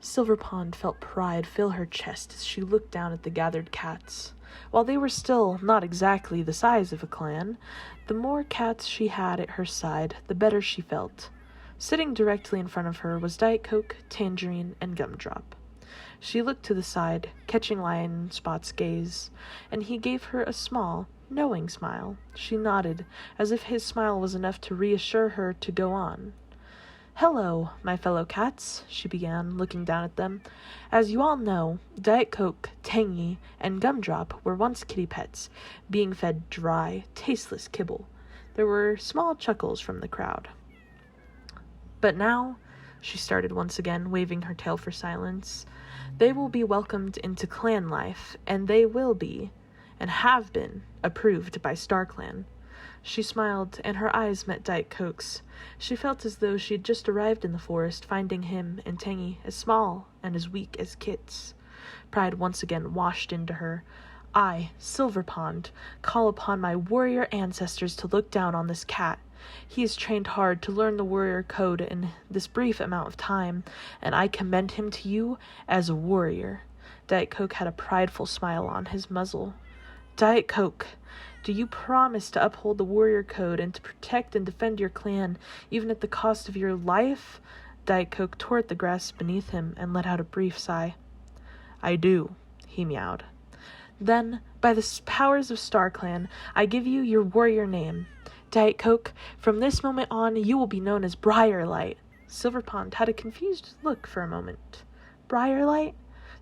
Silverpond felt pride fill her chest as she looked down at the gathered cats. While they were still not exactly the size of a clan, the more cats she had at her side, the better she felt. Sitting directly in front of her was Diet Coke, Tangerine, and Gumdrop. She looked to the side, catching Lion Spot's gaze, and he gave her a small, knowing smile. She nodded, as if his smile was enough to reassure her to go on. "Hello, my fellow cats," she began, looking down at them. "As you all know, Diet Coke, Tangy, and Gumdrop were once kitty pets, being fed dry, tasteless kibble. There were small chuckles from the crowd. But now," she started once again, waving her tail for silence, "they will be welcomed into clan life, and they will be, and have been, approved by StarClan." She smiled, and her eyes met Diet Coke's. She felt as though she had just arrived in the forest, finding him and Tangy as small and as weak as kits. Pride once again washed into her. "I, Silverpond, call upon my warrior ancestors to look down on this cat. He has trained hard to learn the warrior code in this brief amount of time, and I commend him to you as a warrior." Diet Coke had a prideful smile on his muzzle. "Diet Coke, do you promise to uphold the warrior code and to protect and defend your clan, even at the cost of your life?" Diet Coke tore at the grass beneath him and let out a brief sigh. "I do," he meowed. "Then, by the powers of StarClan, I give you your warrior name. Diet Coke, from this moment on, you will be known as Briarlight." Silverpond had a confused look for a moment. Briarlight?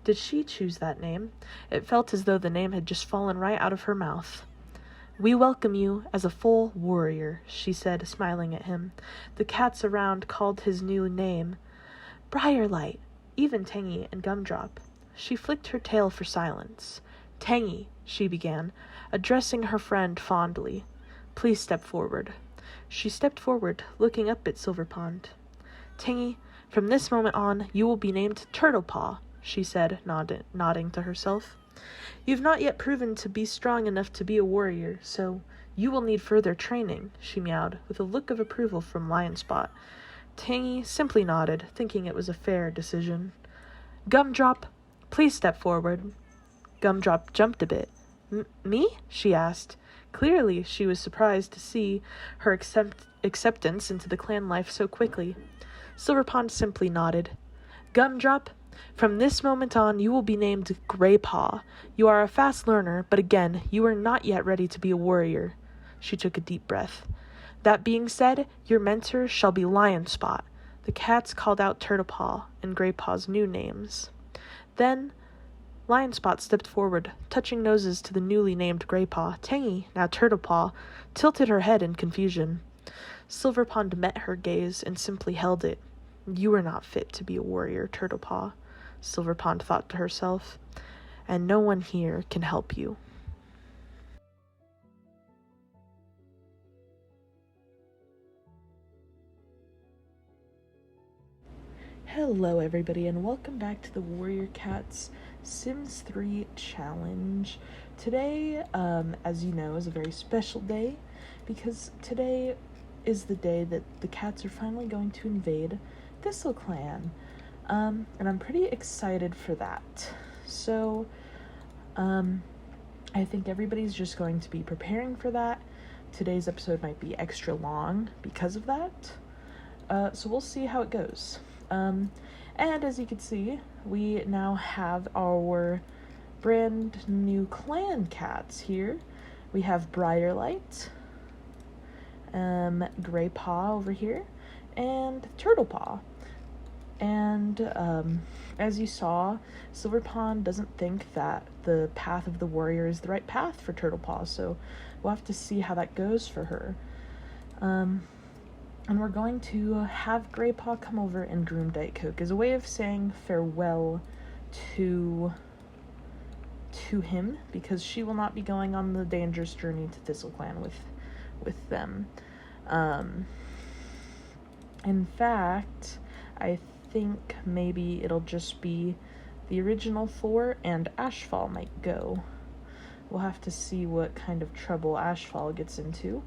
Did she choose that name? It felt as though the name had just fallen right out of her mouth. "We welcome you as a full warrior," she said, smiling at him. The cats around called his new name Briarlight, even Tangy and Gumdrop. She flicked her tail for silence. "Tangy," she began, addressing her friend fondly, "please step forward." She stepped forward, looking up at Silverpond. "Tangy, from this moment on, you will be named Turtlepaw," she said, nodding to herself. "You've not yet proven to be strong enough to be a warrior, so you will need further training," she meowed, with a look of approval from Lion Spot. Tangy simply nodded, thinking it was a fair decision. "Gumdrop, please step forward." Gumdrop jumped a bit. Me?" she asked. Clearly, she was surprised to see her acceptance into the clan life so quickly. Silverpond simply nodded. "Gumdrop, from this moment on, you will be named Greypaw. You are a fast learner, but again, you are not yet ready to be a warrior." She took a deep breath. "That being said, your mentor shall be Lion Spot." The cats called out Turtlepaw and Greypaw's new names. Then Lion Spot stepped forward, touching noses to the newly named Greypaw. Tangy, now Turtlepaw, tilted her head in confusion. Silverpond met her gaze and simply held it. "You are not fit to be a warrior, Turtlepaw," Silverpond thought to herself, "and no one here can help you." Hello everybody, and welcome back to the Warrior Cats Sims 3 challenge. Today, as you know, is a very special day because today is the day that the cats are finally going to invade Thistle Clan, and I'm pretty excited for that. So, I think everybody's just going to be preparing for that. Today's episode might be extra long because of that, so we'll see how it goes. And as you can see, we now have our brand new clan cats here. We have Briarlight, Greypaw over here, and Turtlepaw. And as you saw, Silverpond doesn't think that the path of the warrior is the right path for Turtlepaw, so we'll have to see how that goes for her. And we're going to have Greypaw come over and groom Diet Coke as a way of saying farewell to him, because she will not be going on the dangerous journey to Thistle Clan with them. In fact, I think maybe it'll just be the original Thor and Ashfall might go. We'll have to see what kind of trouble Ashfall gets into.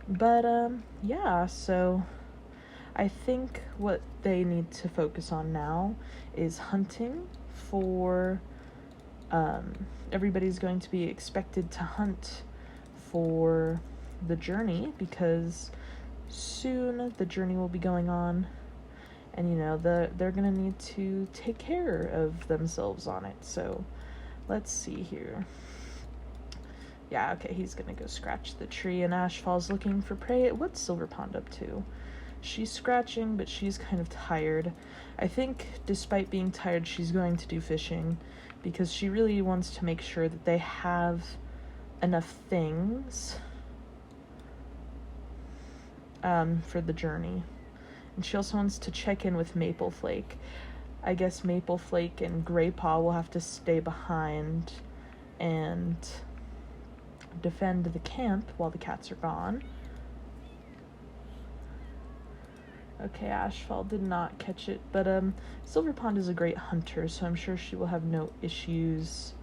But, yeah, so I think what they need to focus on now is hunting for, everybody's going to be expected to hunt for the journey, because soon the journey will be going on, and you know, they're gonna need to take care of themselves on it. So let's see here. Yeah, okay, he's gonna go scratch the tree, and Ashfall's looking for prey. What's Silver Pond up to? She's scratching, but she's kind of tired. I think despite being tired, she's going to do fishing, because she really wants to make sure that they have enough things for the journey. And she also wants to check in with Maple Flake. I guess Maple Flake and Grey Paw will have to stay behind and defend the camp while the cats are gone. Okay, Ashfall did not catch it, but Silver Pond is a great hunter, so I'm sure she will have no issues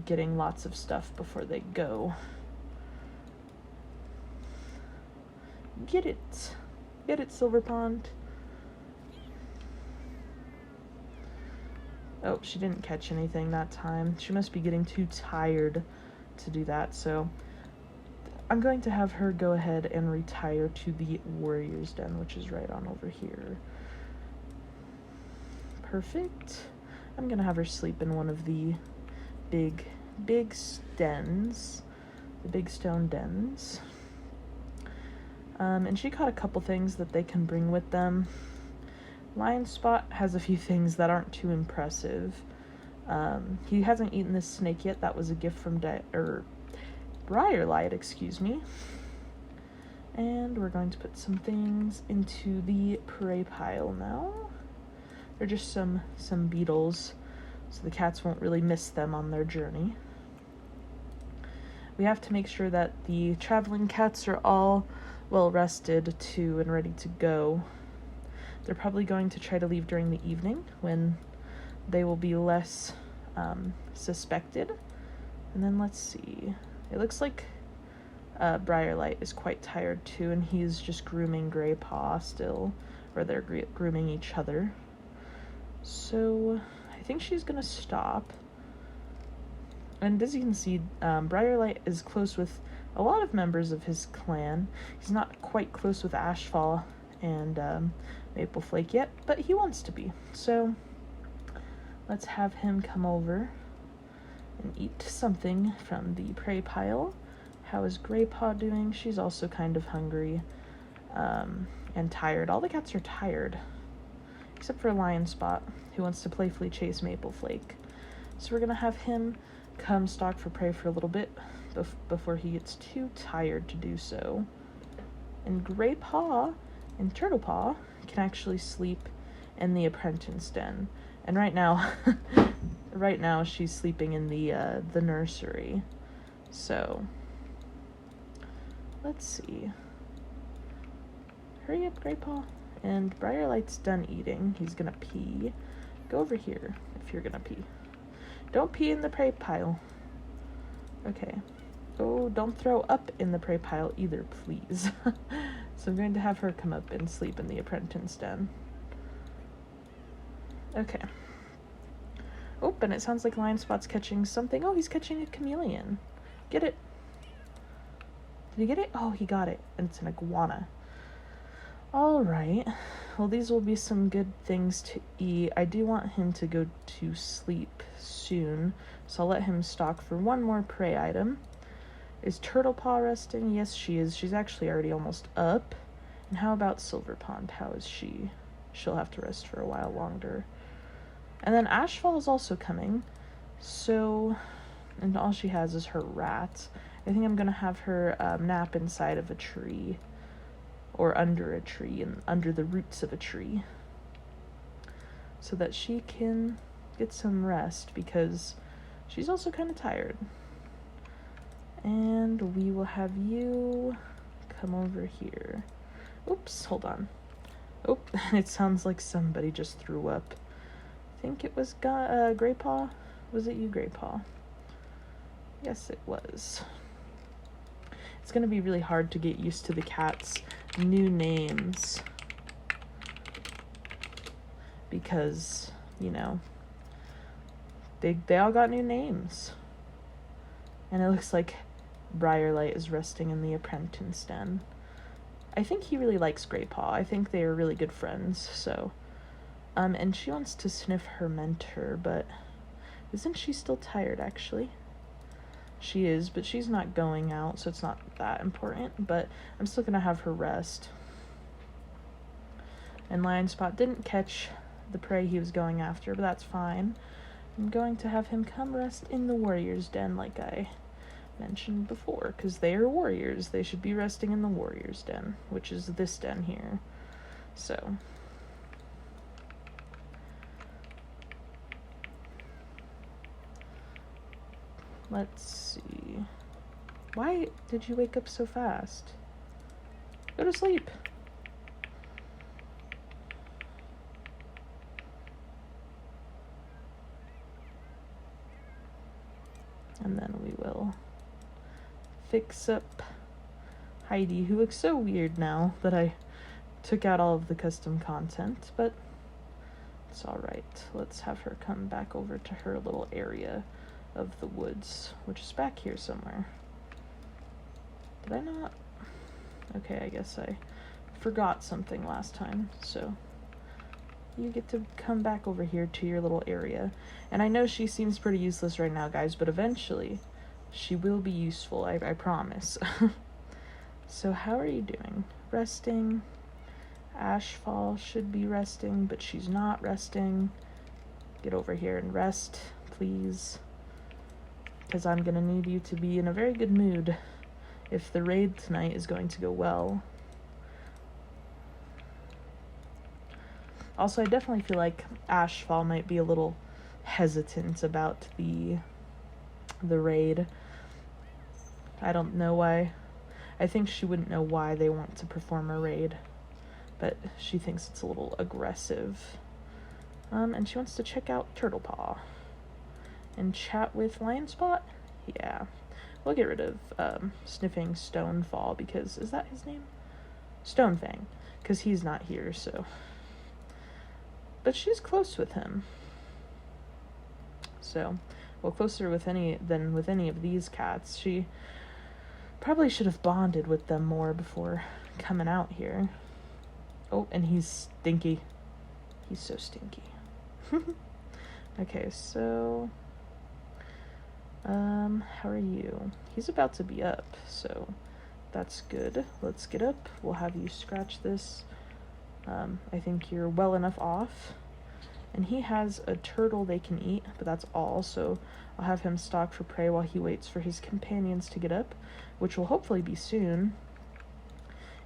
getting lots of stuff before they go. Get it. Get it, Silver Pond. Oh, she didn't catch anything that time. She must be getting too tired to do that, so I'm going to have her go ahead and retire to the Warrior's Den, which is right on over here. Perfect. I'm going to have her sleep in one of the big dens, the big stone dens. And she caught a couple things that they can bring with them. Lion Spot has a few things that aren't too impressive. He hasn't eaten this snake yet. That was a gift from Briarlight, excuse me. And we're going to put some things into the prey pile now. They're just some beetles, so the cats won't really miss them on their journey. We have to make sure that the traveling cats are all well rested too and ready to go. They're probably going to try to leave during the evening when they will be less suspected. And then let's see. It looks like Briarlight is quite tired too, and he's just grooming Grey Paw still, or they're grooming each other. So I think she's gonna stop. And as you can see, Briarlight is close with a lot of members of his clan. He's not quite close with Ashfall and Maple Flake yet, but he wants to be. So let's have him come over and eat something from the prey pile. How is Grey Paw doing? She's also kind of hungry and tired. All the cats are tired, except for Lion Spot, who wants to playfully chase Maple Flake. So we're gonna have him come stalk for prey for a little bit before he gets too tired to do so. And Grey Paw and Turtle Paw can actually sleep in the apprentice den. And right now she's sleeping in the nursery. So let's see. Hurry up, Grey Paw. And Briarlight's done eating. He's gonna pee. Go over here if you're gonna pee. Don't pee in the prey pile. Okay. Oh, don't throw up in the prey pile either, please. So I'm going to have her come up and sleep in the apprentice den. Okay. Oh, and it sounds like Lion Spot's catching something. Oh, he's catching a chameleon. Get it. Did he get it? Oh, he got it. And it's an iguana. Alright. Well, these will be some good things to eat. I do want him to go to sleep soon, so I'll let him stalk for one more prey item. Is Turtle Paw resting? Yes, she is. She's actually already almost up. And how about Silver Pond? How is she? She'll have to rest for a while longer. And then Ashfall is also coming. So, and all she has is her rat. I think I'm going to have her nap inside of a tree. Or under a tree, and under the roots of a tree. So that she can get some rest, because she's also kind of tired. And we will have you come over here. Oops, hold on. Oh, it sounds like somebody just threw up. I think it was Grey Paw. Was it you, Grey Paw? Yes, it was. It's going to be really hard to get used to the cat's new names. because, you know, they all got new names. And it looks like Briarlight is resting in the apprentice den. I think he really likes Greypaw. I think they are really good friends, so. And she wants to sniff her mentor, but isn't she still tired, actually? She is, but she's not going out, so it's not that important, but I'm still gonna have her rest. And Lionspot didn't catch the prey he was going after, but that's fine. I'm going to have him come rest in the warrior's den, like I mentioned before, because they are warriors. They should be resting in the warrior's den, which is this den here. So, let's see. Why did you wake up so fast? Go to sleep. And then we will fix up Heidi, who looks so weird now that I took out all of the custom content, but it's alright. Let's have her come back over to her little area of the woods, which is back here somewhere. Did I not? Okay, I guess I forgot something last time, so you get to come back over here to your little area. And I know she seems pretty useless right now, guys, but eventually she will be useful, I promise. So how are you doing? Resting. Ashfall should be resting, but she's not resting. Get over here and rest, please. Because I'm going to need you to be in a very good mood if the raid tonight is going to go well. Also, I definitely feel like Ashfall might be a little hesitant about the raid. I don't know why. I think she wouldn't know why they want to perform a raid, but she thinks it's a little aggressive. And she wants to check out Turtlepaw and chat with Lionspot. Yeah, we'll get rid of sniffing Stonefall, because is that his name? Stonefang, because he's not here, so. But she's close with him. So, well, closer with than with any of these cats. She probably should have bonded with them more before coming out here. Oh, and he's stinky. He's so stinky. Okay, so how are you? He's about to be up, so that's good. Let's get up. We'll have you scratch this. I think you're well enough off. And he has a turtle they can eat, but that's all, so I'll have him stalk for prey while he waits for his companions to get up, which will hopefully be soon.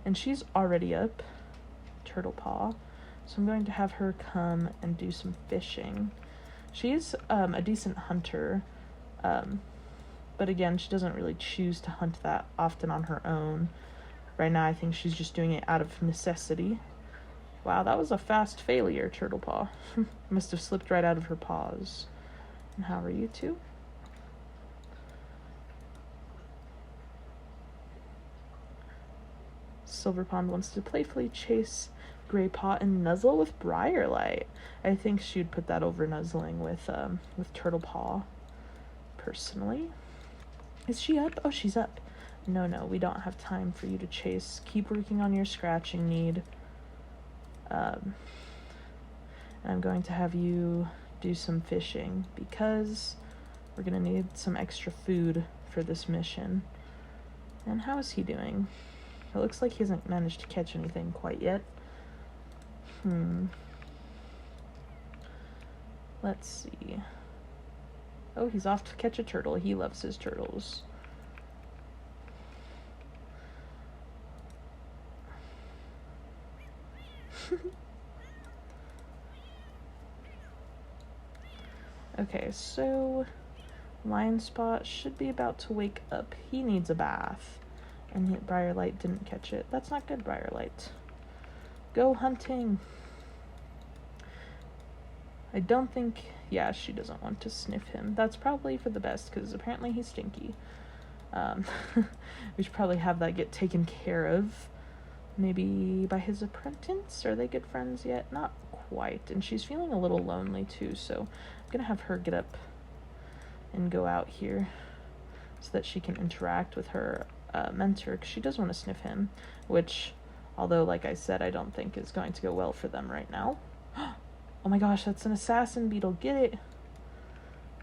And she's already up, Turtlepaw, so I'm going to have her come and do some fishing. She's a decent hunter, but again, she doesn't really choose to hunt that often on her own. Right now, I think she's just doing it out of necessity. Wow, that was a fast failure, Turtlepaw. Must have slipped right out of her paws. And how are you two? Silverpond wants to playfully chase Greypaw and nuzzle with Briarlight. I think she'd put that over nuzzling with Turtlepaw, personally. Is she up? Oh, she's up. No, we don't have time for you to chase. Keep working on your scratching need. And I'm going to have you do some fishing, because we're going to need some extra food for this mission. And how is he doing? It looks like he hasn't managed to catch anything quite yet. Let's see. Oh, he's off to catch a turtle. He loves his turtles. Okay, so Lionspot should be about to wake up. He needs a bath, and Briarlight didn't catch it. That's not good, Briarlight. Go hunting. I don't think, yeah, she doesn't want to sniff him. That's probably for the best, because apparently he's stinky. We should probably have that get taken care of. Maybe by his apprentice? Are they good friends yet? Not quite. And she's feeling a little lonely too, so I'm gonna have her get up and go out here so that she can interact with her mentor, because she does want to sniff him, which, although, like I said, I don't think is going to go well for them right now. Oh my gosh, that's an assassin beetle. Get it.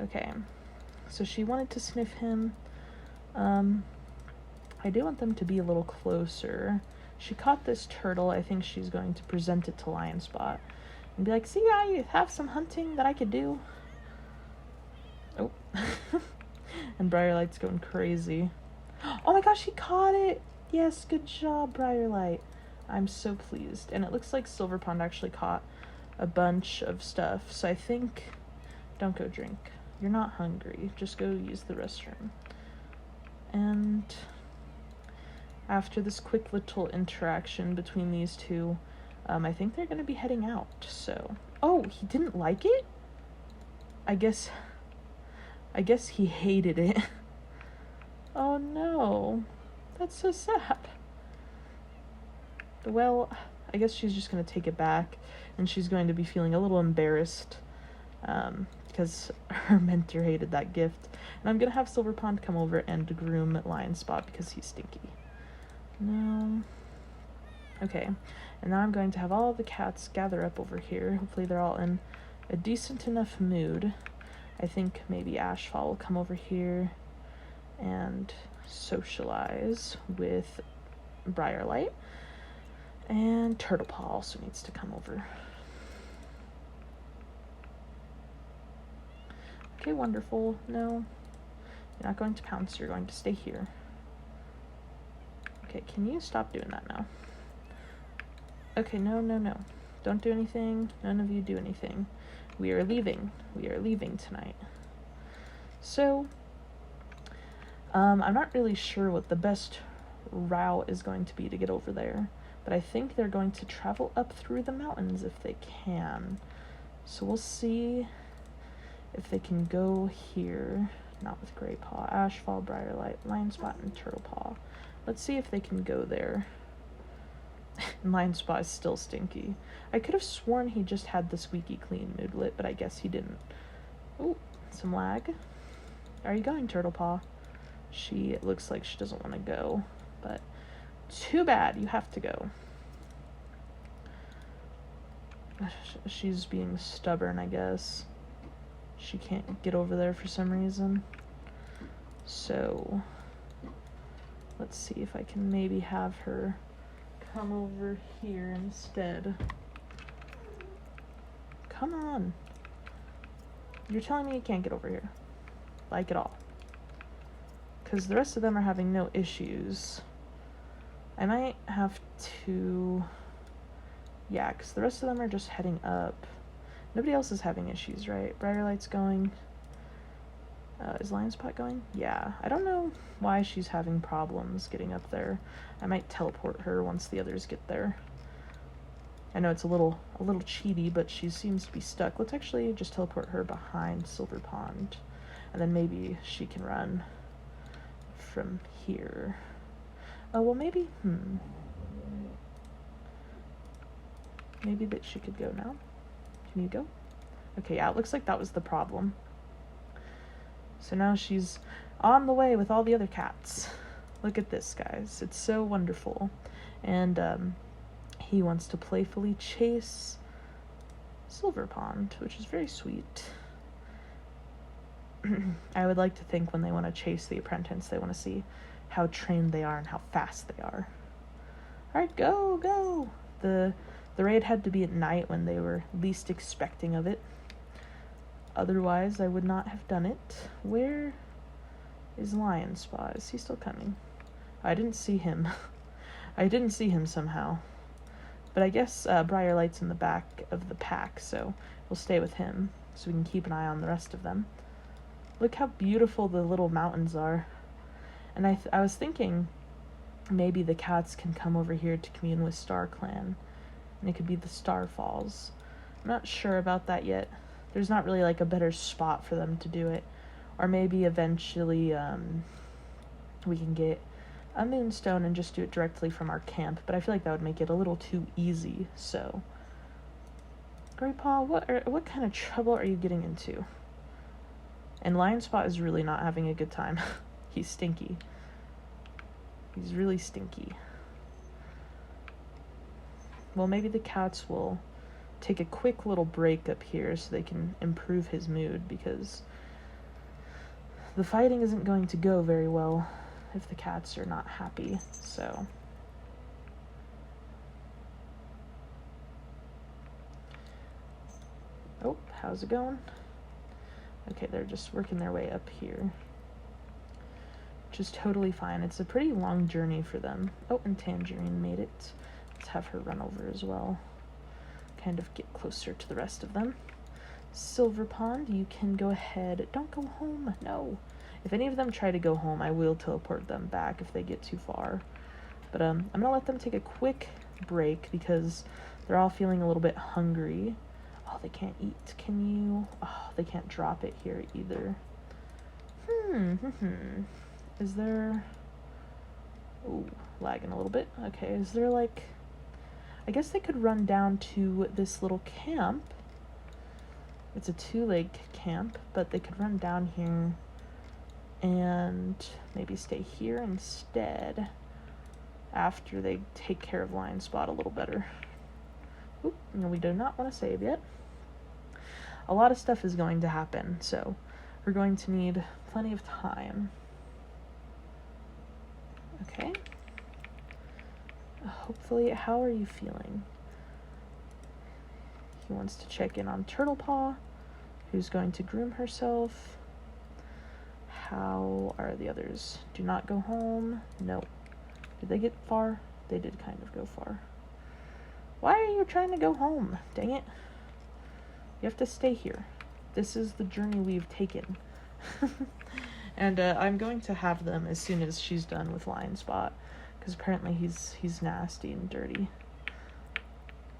Okay, so she wanted to sniff him. I do want them to be a little closer. She caught this turtle. I think she's going to present it to Lion Spot and be like, see, I have some hunting that I could do. Oh. And Briarlight's going crazy. Oh my gosh, he caught it. Yes, good job, Briarlight. I'm so pleased. And it looks like Silver Pond actually caught a bunch of stuff. So I think, don't go drink. You're not hungry. Just go use the restroom. And after this quick little interaction between these two, I think they're going to be heading out. So, oh, he didn't like it? I guess he hated it. Oh no, that's so sad. Well, I guess she's just going to take it back, and she's going to be feeling a little embarrassed because her mentor hated that gift. And I'm going to have Silver Pond come over and groom Lion Spot because he's stinky. No. Okay, and now I'm going to have all the cats gather up over here. Hopefully they're all in a decent enough mood. I think maybe Ashfall will come over here and socialize with Briarlight. And Turtlepaw also needs to come over. Okay, wonderful. No, you're not going to pounce. You're going to stay here. Okay, can you stop doing that now? Okay, no. Don't do anything. None of you do anything. We are leaving. We are leaving tonight. So, I'm not really sure what the best route is going to be to get over there, but I think they're going to travel up through the mountains if they can. So we'll see if they can go here. Not with Grey Paw, Ashfall, Briarlight, Lion Spot, and Turtlepaw. Let's see if they can go there. And Lion Spot is still stinky. I could have sworn he just had the squeaky clean moodlet, but I guess he didn't. Oh, some lag. Are you going, Turtlepaw? It looks like she doesn't want to go, but too bad, you have to go. She's being stubborn, I guess. She can't get over there for some reason. So, let's see if I can maybe have her come over here instead. Come on. You're telling me you can't get over here? Like at all? Because the rest of them are having no issues. I might have to... Yeah, because the rest of them are just heading up. Nobody else is having issues, right? Briarlight's going. Is Lion Spot going? Yeah. I don't know why she's having problems getting up there. I might teleport her once the others get there. I know it's a little cheaty, but she seems to be stuck. Let's actually just teleport her behind Silver Pond. And then maybe she can run from here. Oh, well, maybe, maybe that she could go now. Can you go? Okay, yeah, it looks like that was the problem. So now she's on the way with all the other cats. Look at this, guys. It's so wonderful. And he wants to playfully chase Silver Pond, which is very sweet. I would like to think when they want to chase the apprentice, they want to see how trained they are and how fast they are. Alright, go! The raid had to be at night when they were least expecting of it. Otherwise, I would not have done it. Where is Lion Spot? Is he still coming? I didn't see him. I didn't see him somehow. But I guess Briarlight's in the back of the pack, so we'll stay with him so we can keep an eye on the rest of them. Look how beautiful the little mountains are. And I was thinking maybe the cats can come over here to commune with Star Clan. And it could be the Star Falls. I'm not sure about that yet. There's not really like a better spot for them to do it. Or maybe eventually we can get a moonstone and just do it directly from our camp. But I feel like that would make it a little too easy. So Great Paw, what kind of trouble are you getting into? And Lion Spot is really not having a good time. He's stinky. He's really stinky. Well, maybe the cats will take a quick little break up here so they can improve his mood, because the fighting isn't going to go very well if the cats are not happy, so... Oh, how's it going? Okay, they're just working their way up here. Which is totally fine. It's a pretty long journey for them. Oh, and Tangerine made it. Let's have her run over as well. Kind of get closer to the rest of them. Silver Pond, you can go ahead. Don't go home. No. If any of them try to go home, I will teleport them back if they get too far. But I'm going to let them take a quick break because they're all feeling a little bit hungry. Oh, they can't eat. Can you? Oh, they can't drop it here either. Is there... Ooh, lagging a little bit. Okay, is there like... I guess they could run down to this little camp. It's a 2-leg camp, but they could run down here and maybe stay here instead after they take care of Lion Spot a little better. Oop, no, we do not want to save yet. A lot of stuff is going to happen, so we're going to need plenty of time. Okay. Hopefully, how are you feeling? He wants to check in on Turtle Paw, who's going to groom herself. How are the others? Do not go home. No. Did they get far? They did kind of go far. Why are you trying to go home? Dang it. You have to stay here. This is the journey we've taken. And I'm going to have them as soon as she's done with Lion Spot, because apparently he's nasty and dirty.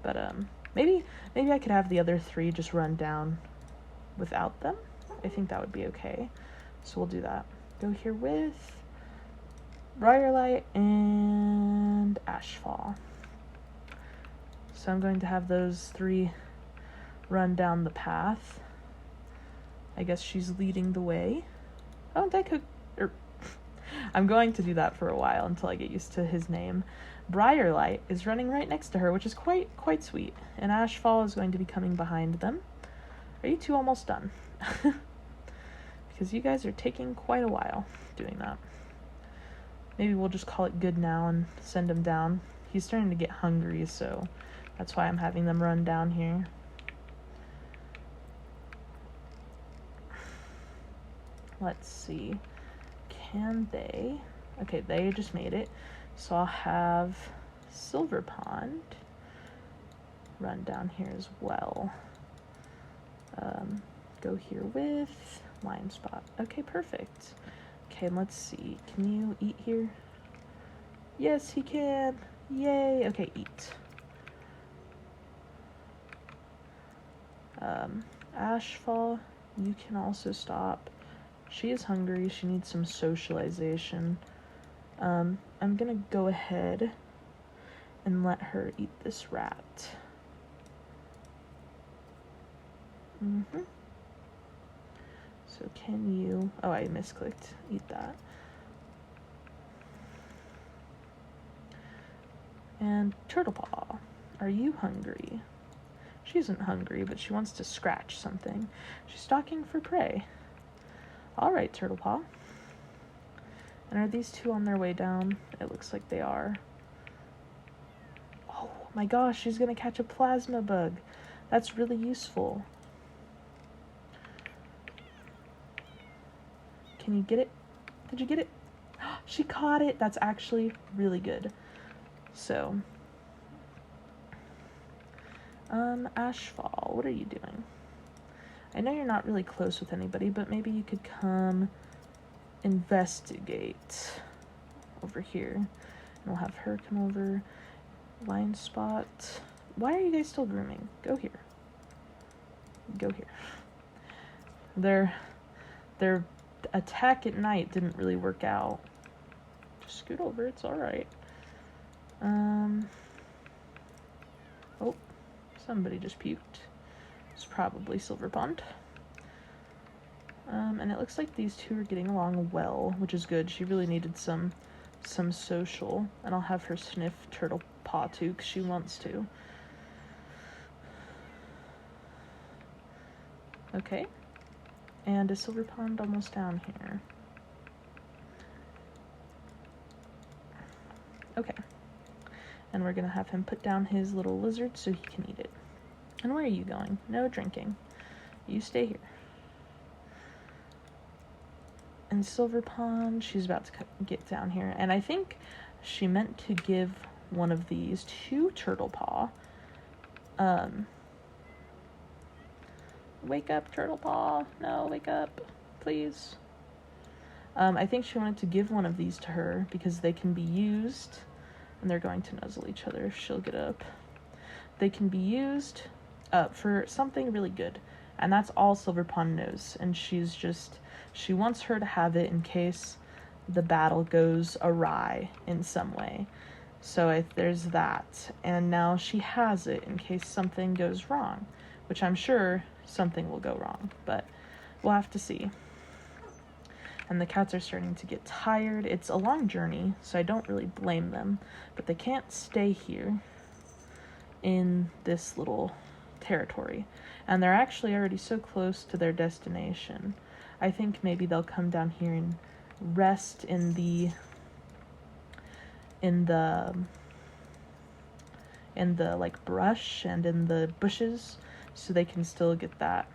But maybe I could have the other 3 just run down without them. I think that would be okay. So we'll do that. Go here with Briarlight and Ashfall. So I'm going to have those 3 run down the path. I guess she's leading the way. Oh, I'm going to do that for a while until I get used to his name. Briarlight is running right next to her, which is quite sweet. And Ashfall is going to be coming behind them. Are you 2 almost done? Because you guys are taking quite a while doing that. Maybe we'll just call it good now and send him down. He's starting to get hungry, so that's why I'm having them run down here. Let's see. Can they... Okay, they just made it. So I'll have Silver Pond run down here as well. Go here with Lion Spot. Okay, perfect. Okay, let's see. Can you eat here? Yes, he can. Yay. Okay, eat. Ashfall, you can also stop. She is hungry. She needs some socialization. I'm gonna go ahead and let her eat this rat. So can you... Oh, I misclicked. Eat that. And Turtle Paw, are you hungry? She isn't hungry, but she wants to scratch something. She's stalking for prey. All right, Turtle Paw. And are these 2 on their way down? It looks like they are. Oh my gosh, she's gonna catch a plasma bug. That's really useful. Can you get it? Did you get it? She caught it. That's actually really good. So, Ashfall, what are you doing? I know you're not really close with anybody, but maybe you could come investigate over here. And we'll have her come over. Lion Spot. Why are you guys still grooming? Go here. Go here. Their attack at night didn't really work out. Just scoot over, it's alright. Oh, somebody just puked. It's probably Silver Pond. And it looks like these two are getting along well, which is good. She really needed some social, and I'll have her sniff Turtle Paw too, because she wants to. Okay, and is Silver Pond almost down here? Okay, and we're gonna have him put down his little lizard so he can eat it. And where are you going? No drinking. You stay here. And Silver Pond, she's about to get down here. And I think she meant to give one of these to Turtle Paw. Wake up, Turtle Paw. No, wake up, please. I think she wanted to give one of these to her because they can be used, and they're going to nuzzle each other if she'll get up. They can be used for something really good, and that's all Silver Pond knows. And she wants her to have it in case the battle goes awry in some way. So there's that, and now she has it in case something goes wrong, which I'm sure something will go wrong, but we'll have to see. And the cats are starting to get tired. It's a long journey, so I don't really blame them, but they can't stay here in this little territory, and they're actually already so close to their destination. I think maybe they'll come down here and rest in the like brush and in the bushes, so they can still get that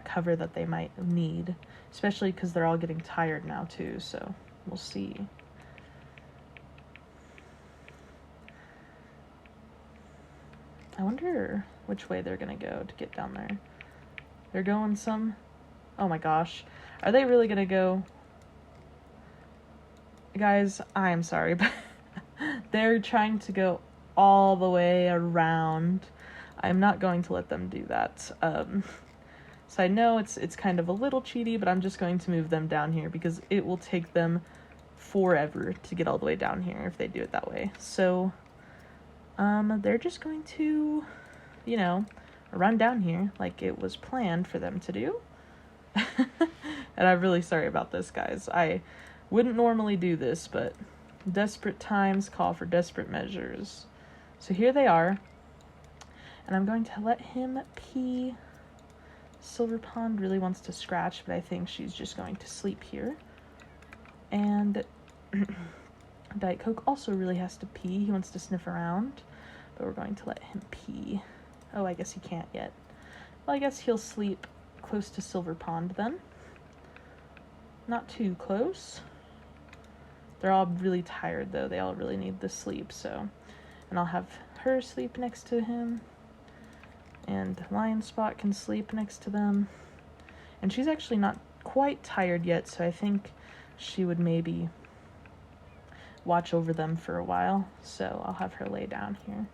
cover that they might need, especially because they're all getting tired now too, so we'll see. I wonder which way they're gonna go to get down there. They're going oh my gosh, are they really gonna go? Guys, I'm sorry, but they're trying to go all the way around. I'm not going to let them do that. So I know it's kind of a little cheaty, but I'm just going to move them down here because it will take them forever to get all the way down here if they do it that way. So they're just going to, run down here like it was planned for them to do. And I'm really sorry about this, guys. I wouldn't normally do this, but desperate times call for desperate measures. So here they are, and I'm going to let him pee. Silver Pond really wants to scratch, but I think she's just going to sleep here. And Diet Coke also really has to pee. He wants to sniff around, but we're going to let him pee. Oh, I guess he can't yet. Well, I guess he'll sleep close to Silver Pond then. Not too close. They're all really tired, though. They all really need the sleep, so. And I'll have her sleep next to him. And Lion Spot can sleep next to them. And she's actually not quite tired yet, so I think she would maybe watch over them for a while. So I'll have her lay down here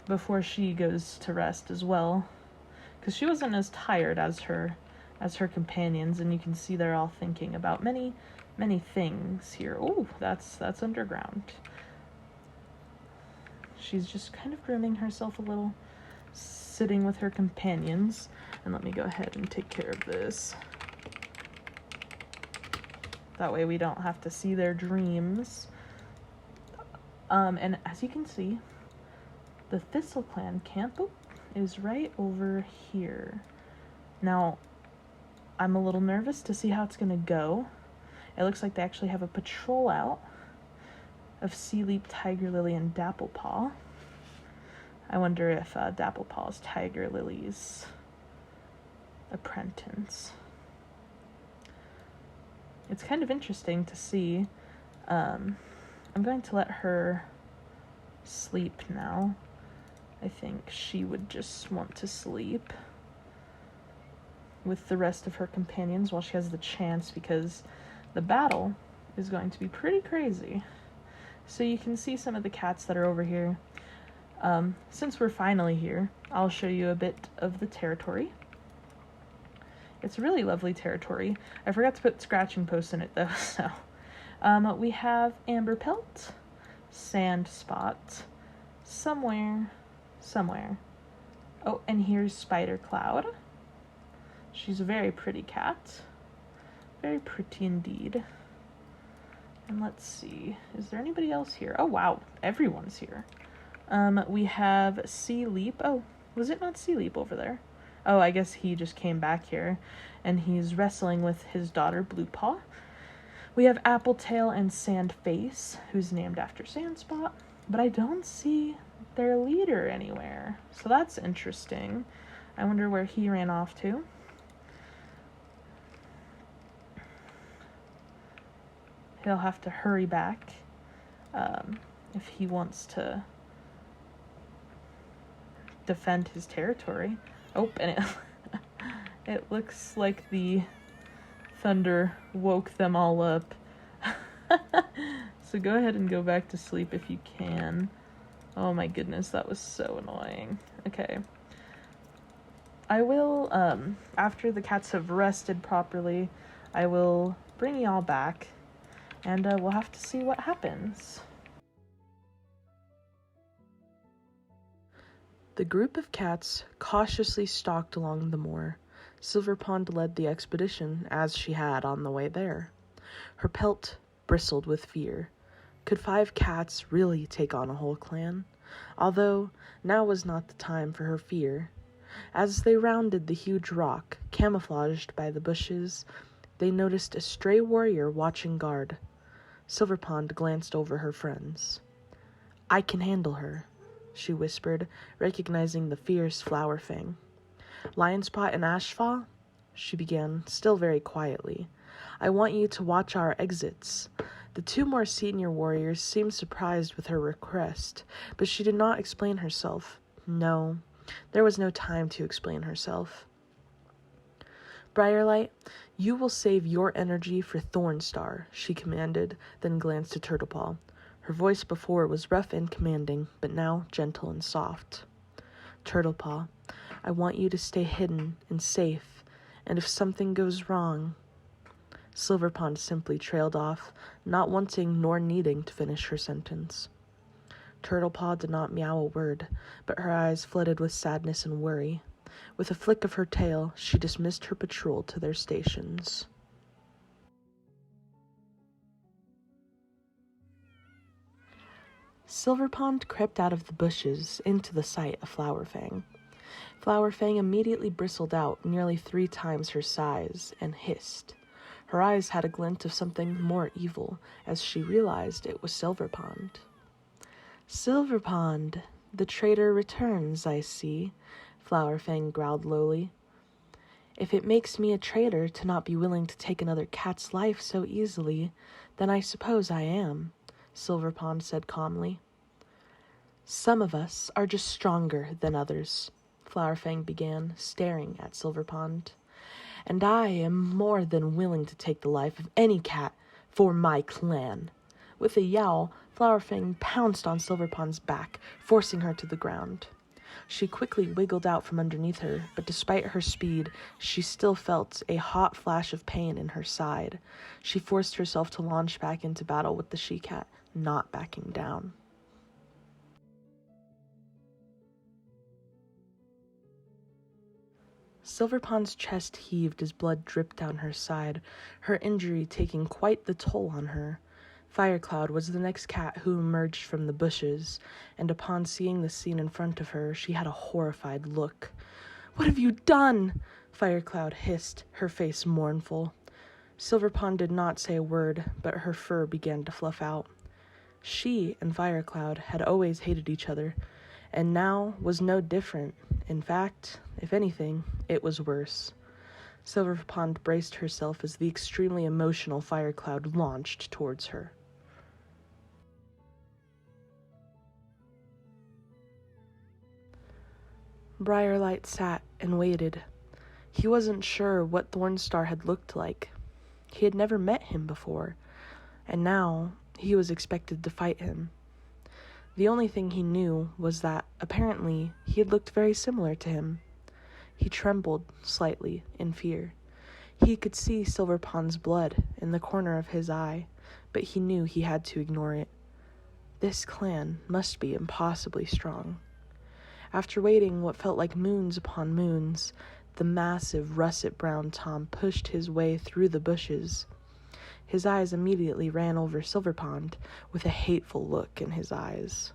before she goes to rest as well, because she wasn't as tired as her companions, and you can see they're all thinking about many things here. Oh, that's underground. She's just kind of grooming herself a little, sitting with her companions. And let me go ahead and take care of this. That way we don't have to see their dreams. And as you can see, the Thistle Clan camp is right over here. Now, I'm a little nervous to see how it's going to go. It looks like they actually have a patrol out of Sea Leap, Tiger Lily, and Dapple Paw. I wonder if Dapple Paw is Tiger Lily's apprentice. It's kind of interesting to see. I'm going to let her sleep now. I think she would just want to sleep with the rest of her companions while she has the chance, because the battle is going to be pretty crazy. So you can see some of the cats that are over here. Since we're finally here, I'll show you a bit of the territory. It's really lovely territory. I forgot to put scratching posts in it though, so. We have Amber Pelt, sand spot somewhere. Oh, and here's Spider Cloud. She's a very pretty cat. Very pretty indeed. And let's see, is there anybody else here? Oh wow, everyone's here. We have Sea Leap. Oh, was it not Sea Leap over there? Oh, I guess he just came back here, and he's wrestling with his daughter, Blue Paw. We have Appletail and Sandface, who's named after Sandspot, but I don't see their leader anywhere, so that's interesting. I wonder where he ran off to. He'll have to hurry back if he wants to defend his territory. Oh, and it looks like the thunder woke them all up. So go ahead and go back to sleep if you can. Oh my goodness, that was so annoying. Okay. I will, after the cats have rested properly, I will bring y'all back, and we'll have to see what happens. The group of cats cautiously stalked along the moor. Silverpond led the expedition, as she had on the way there. Her pelt bristled with fear. Could 5 cats really take on a whole clan? Although, now was not the time for her fear. As they rounded the huge rock, camouflaged by the bushes, they noticed a stray warrior watching guard. Silverpond glanced over her friends. "I can handle her," she whispered, recognizing the fierce Flower Fang. "Lionspot and Ashfaw," she began, still very quietly, "I want you to watch our exits." The 2 more senior warriors seemed surprised with her request, but she did not explain herself. No, there was no time to explain herself. "Briarlight, you will save your energy for Thornstar," she commanded, then glanced to Turtlepaw. Her voice before was rough and commanding, but now gentle and soft. "Turtlepaw, I want you to stay hidden and safe, and if something goes wrong..." Silverpond simply trailed off, not wanting nor needing to finish her sentence. Turtlepaw did not meow a word, but her eyes flooded with sadness and worry. With a flick of her tail, she dismissed her patrol to their stations. Silverpond crept out of the bushes into the sight of Flower Fang. Flower Fang immediately bristled out nearly 3 times her size and hissed. Her eyes had a glint of something more evil as she realized it was Silverpond. "Silverpond, the traitor returns, I see," Flower Fang growled lowly. "If it makes me a traitor to not be willing to take another cat's life so easily, then I suppose I am," Silverpond said calmly. "Some of us are just stronger than others," Flower Fang began, staring at Silverpond. "And I am more than willing to take the life of any cat for my clan." With a yowl, Flower Fang pounced on Silverpond's back, forcing her to the ground. She quickly wiggled out from underneath her, but despite her speed, she still felt a hot flash of pain in her side. She forced herself to launch back into battle with the she-cat, not backing down. Silverpond's chest heaved as blood dripped down her side, her injury taking quite the toll on her. Firecloud was the next cat who emerged from the bushes, and upon seeing the scene in front of her, she had a horrified look. "What have you done?" Firecloud hissed, her face mournful. Silverpond did not say a word, but her fur began to fluff out. She and Firecloud had always hated each other, and now was no different. In fact, if anything, it was worse. Silverpond braced herself as the extremely emotional Firecloud launched towards her. Briarlight sat and waited. He wasn't sure what Thornstar had looked like. He had never met him before, and now he was expected to fight him. The only thing he knew was that, apparently, he had looked very similar to him. He trembled slightly in fear. He could see Silverpond's blood in the corner of his eye, but he knew he had to ignore it. This clan must be impossibly strong. After waiting what felt like moons upon moons, the massive russet-brown Tom pushed his way through the bushes. His eyes immediately ran over Silverpond with a hateful look in his eyes.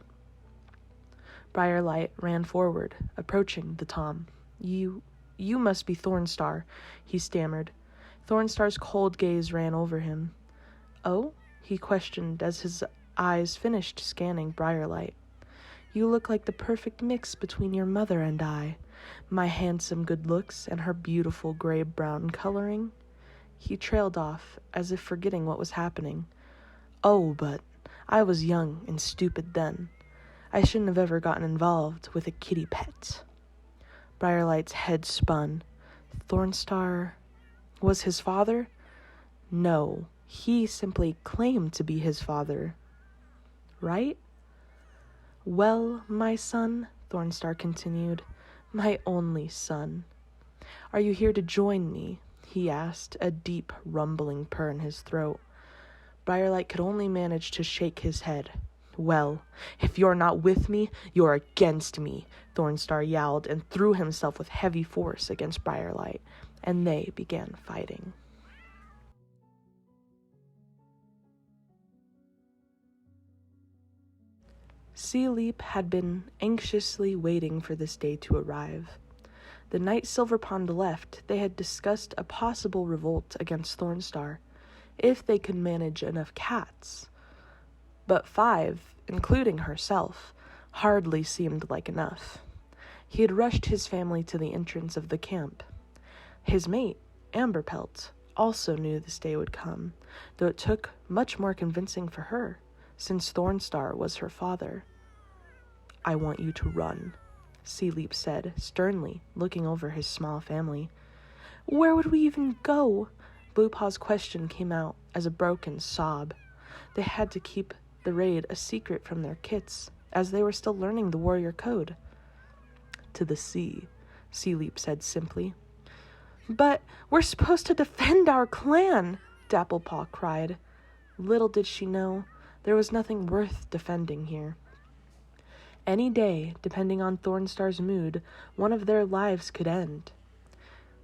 Briarlight ran forward, approaching the Tom. You must be Thornstar, he stammered. Thornstar's cold gaze ran over him. Oh? He questioned as his eyes finished scanning Briarlight. You look like the perfect mix between your mother and I, my handsome good looks and her beautiful gray-brown coloring. He trailed off, as if forgetting what was happening. Oh, but I was young and stupid then. I shouldn't have ever gotten involved with a kitty pet. Briarlight's head spun. Thornstar was his father? No, he simply claimed to be his father. Right? Well, my son, Thornstar continued, my only son. Are you here to join me? He asked, a deep, rumbling purr in his throat. Briarlight could only manage to shake his head. Well, if you're not with me, you're against me, Thornstar yowled and threw himself with heavy force against Briarlight, and they began fighting. Sealeap had been anxiously waiting for this day to arrive. The night Silverpond left, they had discussed a possible revolt against Thornstar, if they could manage enough cats. But 5, including herself, hardly seemed like enough. He had rushed his family to the entrance of the camp. His mate, Amberpelt, also knew this day would come, though it took much more convincing for her, since Thornstar was her father. I want you to run, Sealeap said, sternly, looking over his small family. Where would we even go? Bluepaw's question came out as a broken sob. They had to keep the raid a secret from their kits, as they were still learning the warrior code. To the sea, Sealeap said simply. But we're supposed to defend our clan, Dapplepaw cried. Little did she know, there was nothing worth defending here. Any day, depending on Thornstar's mood, one of their lives could end.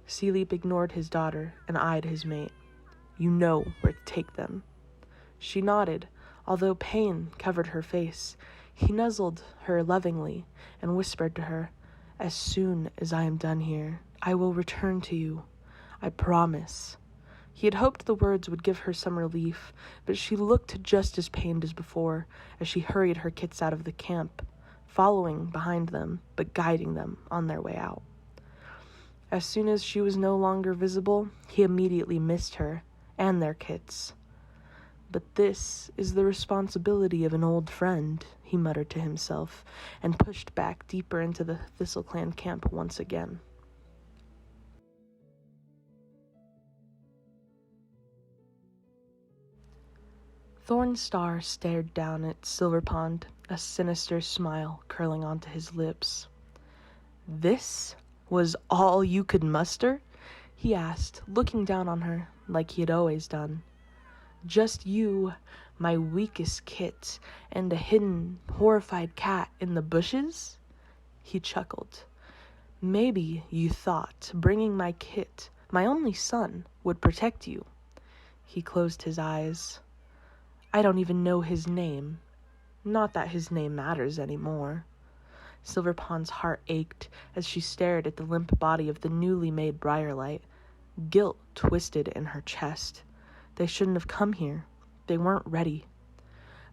Sealeap ignored his daughter and eyed his mate. You know where to take them. She nodded, although pain covered her face. He nuzzled her lovingly and whispered to her, As soon as I am done here, I will return to you. I promise. He had hoped the words would give her some relief, but she looked just as pained as before as she hurried her kits out of the camp, following behind them, but guiding them on their way out. As soon as she was no longer visible, he immediately missed her and their kits. But this is the responsibility of an old friend, he muttered to himself, and pushed back deeper into the ThistleClan camp once again. Thornstar stared down at Silverpond, a sinister smile curling onto his lips. This was all you could muster? He asked, looking down on her like he had always done. Just you, my weakest kit, and a hidden, horrified cat in the bushes? He chuckled. Maybe you thought bringing my kit, my only son, would protect you. He closed his eyes. I don't even know his name. Not that his name matters anymore. Silverpond's heart ached as she stared at the limp body of the newly made Briarlight. Guilt twisted in her chest. They shouldn't have come here. They weren't ready.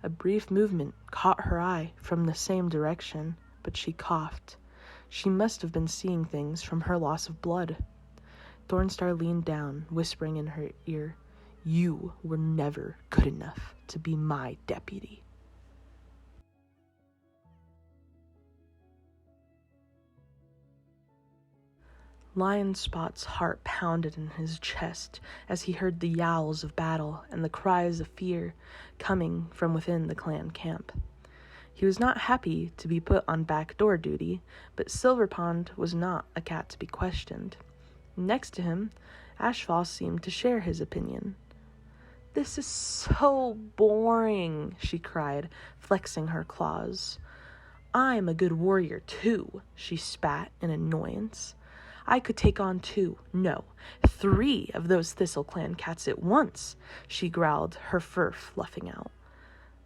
A brief movement caught her eye from the same direction, but she coughed. She must have been seeing things from her loss of blood. Thornstar leaned down, whispering in her ear, You were never good enough to be my deputy. Lion Spot's heart pounded in his chest as he heard the yowls of battle and the cries of fear coming from within the clan camp. He was not happy to be put on backdoor duty, but Silverpond was not a cat to be questioned. Next to him, Ashfall seemed to share his opinion. This is so boring, she cried, flexing her claws. I'm a good warrior, too, she spat in annoyance. I could take on 2, no, 3 of those Thistle Clan cats at once, she growled, her fur fluffing out.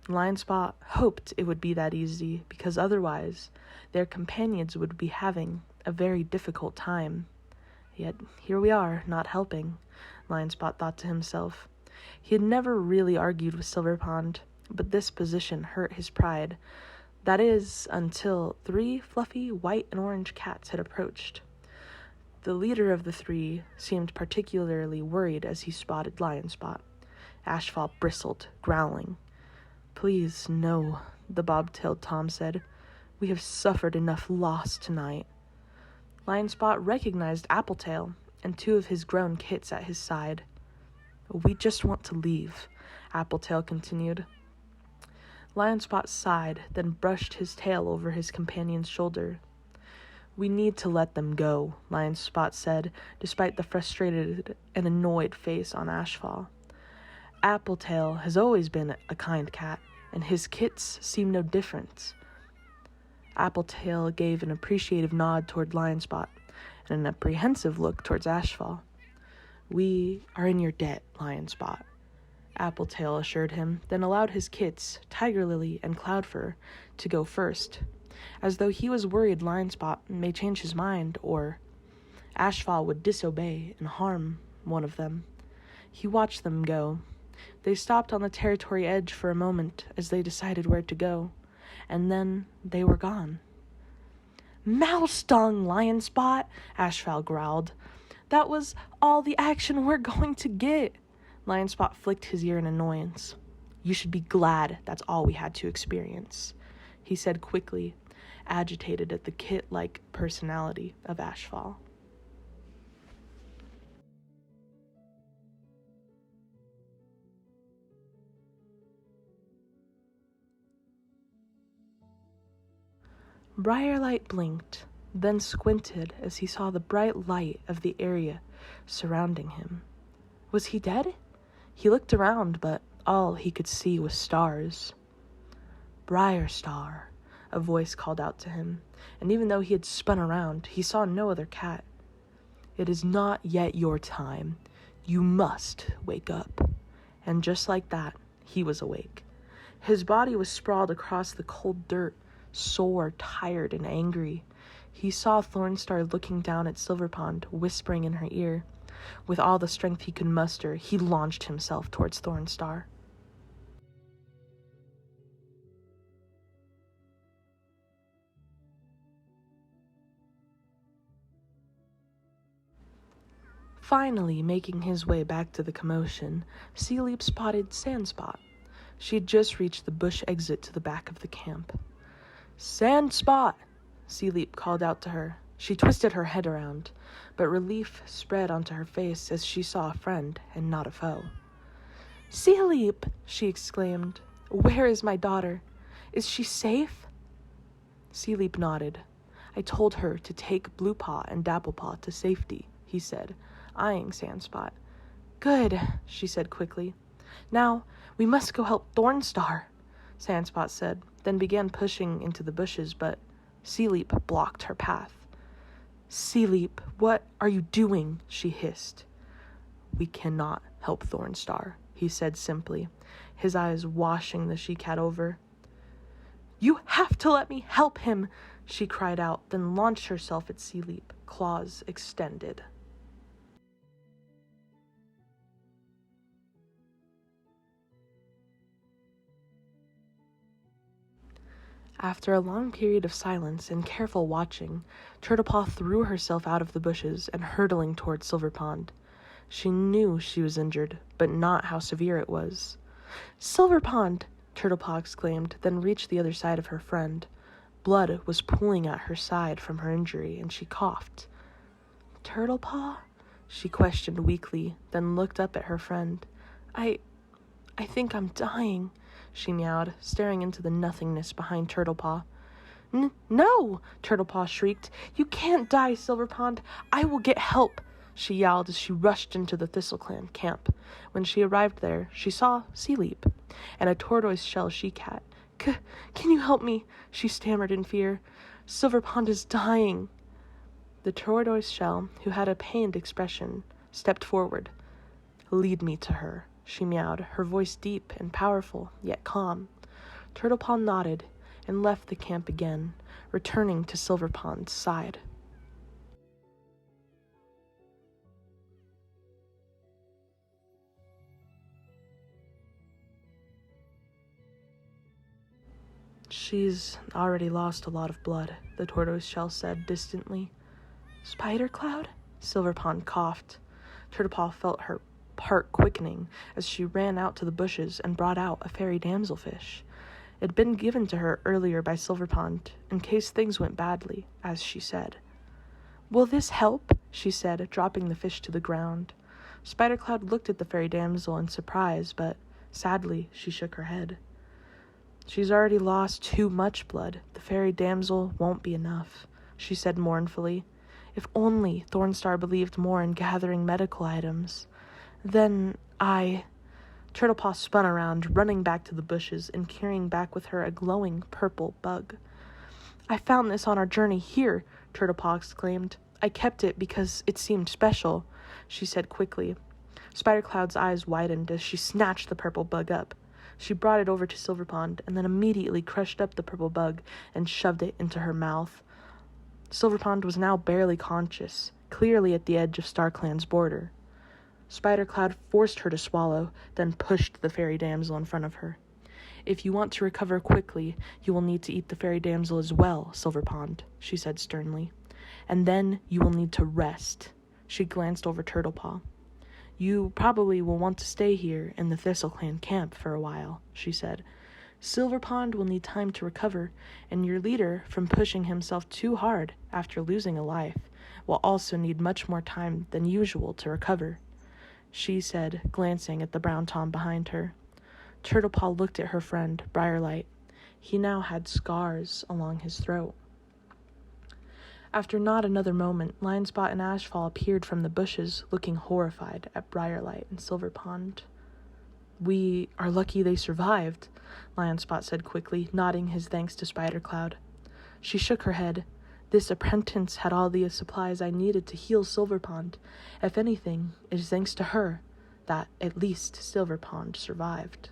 Lionspot hoped it would be that easy, because otherwise their companions would be having a very difficult time. Yet here we are, not helping, Lionspot thought to himself. He had never really argued with Silverpond, but this position hurt his pride. That is, until 3 fluffy white and orange cats had approached. The leader of the 3 seemed particularly worried as he spotted Lionspot. Ashfall bristled, growling. Please, no, the bob-tailed Tom said. We have suffered enough loss tonight. Lionspot recognized Appletail and 2 of his grown kits at his side. We just want to leave, Appletail continued. Lionspot sighed, then brushed his tail over his companion's shoulder. We need to let them go, Lionspot said, despite the frustrated and annoyed face on Ashfall. Appletail has always been a kind cat, and his kits seem no different. Appletail gave an appreciative nod toward Lionspot, and an apprehensive look towards Ashfall. We are in your debt, Lionspot, Appletail assured him, then allowed his kits, Tiger Lily and Cloudfur, to go first, as though he was worried Lionspot may change his mind or Ashfall would disobey and harm one of them. He watched them go. They stopped on the territory edge for a moment as they decided where to go, and then they were gone. Mouse stung, Lionspot, Ashfall growled. That was all the action we're going to get. Lionspot flicked his ear in annoyance. You should be glad that's all we had to experience, he said quickly, agitated at the kit-like personality of Ashfall. Briarlight blinked, then squinted as he saw the bright light of the area surrounding him. Was he dead? He looked around, but all he could see was stars. Briarstar, a voice called out to him, and even though he had spun around, he saw no other cat. It is not yet your time. You must wake up. And just like that, he was awake. His body was sprawled across the cold dirt, sore, tired, and angry. He saw Thornstar looking down at Silverpond, whispering in her ear. With all the strength he could muster, he launched himself towards Thornstar. Finally making his way back to the commotion, Sealeep spotted Sandspot. She had just reached the bush exit to the back of the camp. Sandspot! Sealeep called out to her. She twisted her head around, but relief spread onto her face as she saw a friend and not a foe. Sealeep! She exclaimed. Where is my daughter? Is she safe? Sealeep nodded. I told her to take Bluepaw and Dapplepaw to safety, he said, eyeing Sandspot. Good, she said quickly. Now, we must go help Thornstar, Sandspot said, then began pushing into the bushes, but Sealeep blocked her path. Sealeep, what are you doing? She hissed. We cannot help Thornstar, he said simply, his eyes washing the she-cat over. You have to let me help him, she cried out, then launched herself at Sealeep, claws extended. After a long period of silence and careful watching, Turtlepaw threw herself out of the bushes and hurtling toward Silverpond. She knew she was injured, but not how severe it was. Silverpond! Turtlepaw exclaimed, then reached the other side of her friend. Blood was pooling at her side from her injury, and she coughed. Turtlepaw? She questioned weakly, then looked up at her friend. I think I'm dying, she meowed, staring into the nothingness behind Turtlepaw. No! Turtlepaw shrieked. You can't die, Silverpond. I will get help. she yelled as she rushed into the ThistleClan camp. When she arrived there, she saw Sealeap and a tortoise-shell she-cat. Can you help me?" she stammered in fear. "Silverpond is dying." The tortoise-shell, who had a pained expression, stepped forward. "Lead me to her," she meowed, her voice deep and powerful, yet calm. Turtlepond nodded and left the camp again, returning to Silverpond's side. "She's already lost a lot of blood," the tortoise-shell said distantly. "Spider Cloud?" Silverpond coughed. Turtlepaw felt her heart quickening as she ran out to the bushes and brought out a fairy damselfish. It had been given to her earlier by Silverpond, in case things went badly, as she said. "Will this help?" she said, dropping the fish to the ground. Spider Cloud looked at the fairy damsel in surprise, but sadly she shook her head. "She's already lost too much blood. The fairy damsel won't be enough," she said mournfully. If only Thornstar believed more in gathering medical items. Then Turtlepaw spun around, running back to the bushes and carrying back with her a glowing purple bug. "I found this on our journey here," Turtlepaw exclaimed. "I kept it because it seemed special," she said quickly. Spidercloud's eyes widened as she snatched the purple bug up. She brought it over to Silverpond and then immediately crushed up the purple bug and shoved it into her mouth. Silverpond was now barely conscious, clearly at the edge of StarClan's border. Spidercloud forced her to swallow, then pushed the fairy damsel in front of her. "If you want to recover quickly, you will need to eat the fairy damsel as well, Silverpond," she said sternly. "And then you will need to rest." She glanced over Turtlepaw. "You probably will want to stay here in the ThistleClan camp for a while," she said. "Silverpond will need time to recover, and your leader, from pushing himself too hard after losing a life, will also need much more time than usual to recover," she said, glancing at the brown tom behind her. Turtlepaw looked at her friend, Briarlight. He now had scars along his throat. After not another moment, Lionspot and Ashfall appeared from the bushes, looking horrified at Briarlight and Silverpond. "We are lucky they survived," Lionspot said quickly, nodding his thanks to Spidercloud. She shook her head. "This apprentice had all the supplies I needed to heal Silverpond. If anything, it is thanks to her that at least Silverpond survived."